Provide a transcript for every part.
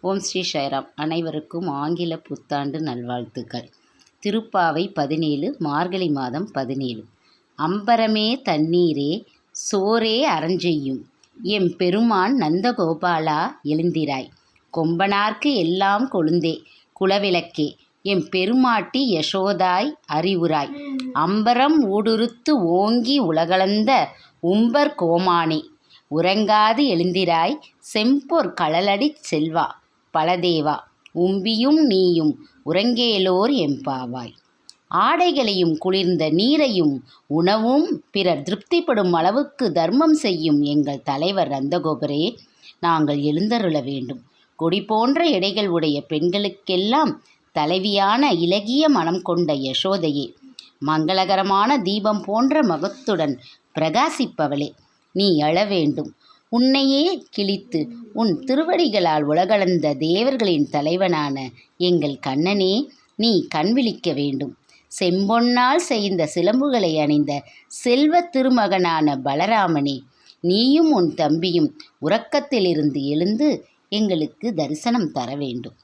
ஓம் ஸ்ரீ சாய்ராம். அனைவருக்கும் ஆங்கில புத்தாண்டு நல்வாழ்த்துக்கள். திருப்பாவை 17 மார்கழி மாதம் 17. அம்பரமே தண்ணீரே சோரே அறஞ்செய்யும் எம் பெருமான் நந்தகோபாலா எழுந்திராய். கொம்பனார்க்கு எல்லாம் கொழுந்தே குலவிளக்கே எம் பெருமாட்டி யசோதாய் அறிவுராய். அம்பரம் ஊடுருத்து ஓங்கி உலகளந்த உம்பர் கோமானே உறங்காது எழுந்திராய். செம்பொற் கழலடிச் செல்வா பலதேவா உம்பியும் நீயும் உறங்கேலோர் எம்பாவாய். ஆடைகளையும் குளிர்ந்த நீரையும் உணவும் பிறர் திருப்திப்படும் அளவுக்கு தர்மம் செய்யும் எங்கள் தலைவர் நந்தகோபரே, நாங்கள் எழுந்தருள வேண்டும். கொடி போன்ற எடைகள் உடைய பெண்களுக்கெல்லாம் தலைவியான இலகிய மனம் கொண்ட யசோதையே, மங்களகரமான தீபம் போன்ற முகத்துடன் பிரகாசிப்பவளே, நீ எழ வேண்டும். உன்னையே கிழித்து உன் திருவடிகளால் உலகளந்த தேவர்களின் தலைவனான எங்கள் கண்ணனே, நீ கண் விழிக்க வேண்டும். செம்பொன்னால் செய்த சிலம்புகளை அணிந்த செல்வ திருமகனான பலராமனே, நீயும் உன் தம்பியும் உறக்கத்திலிருந்து எழுந்து எங்களுக்கு தரிசனம் தர வேண்டும்.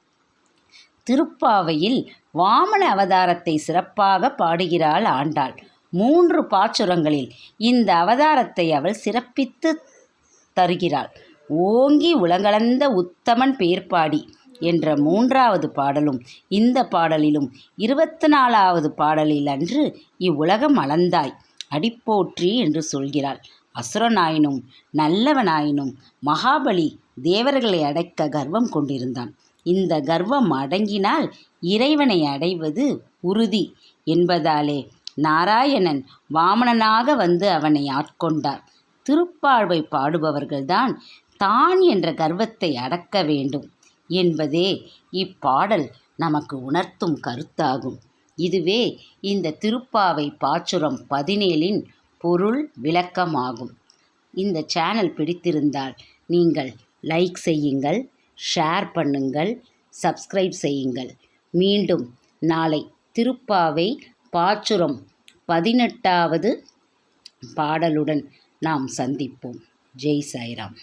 திருப்பாவையில் வாமன அவதாரத்தை சிறப்பாக பாடுகிறாள் ஆண்டாள். 3 பாசுரங்களில் இந்த அவதாரத்தை அவள் சிறப்பித்து தருகிறாள். ஓங்கி உலகளந்த உத்தமன் பேர்பாடி என்ற 3வது பாடலும் இந்த பாடலிலும் 24வது பாடலில் அன்று இவ்வுலகம் அளந்தாய் அடிப்போற்றி என்று சொல்கிறாள். அசுரனாயினும் நல்லவனாயினும் மகாபலி தேவர்களை அடக்க கர்வம் கொண்டிருந்தான். இந்த கர்வம் அடங்கினால் இறைவனை அடைவது உறுதி என்பதாலே நாராயணன் வாமனனாக வந்து அவனை ஆட்கொண்டார். திருப்பாவை பாடுபவர்கள்தான் தான் என்ற கர்வத்தை அடக்க வேண்டும் என்பதே இப்பாடல் நமக்கு உணர்த்தும் கருத்தாகும். இதுவே இந்த திருப்பாவை பாசுரம் 17 பொருள் விளக்கமாகும். இந்த சேனல் பிடித்திருந்தால் நீங்கள் லைக் செய்யுங்கள், ஷேர் பண்ணுங்கள், சப்ஸ்கிரைப் செய்யுங்கள். மீண்டும் நாளை திருப்பாவை பாசுரம் 18வது பாடலுடன் நாம் சந்திப்போம். ஜெய் சாய்ராம்.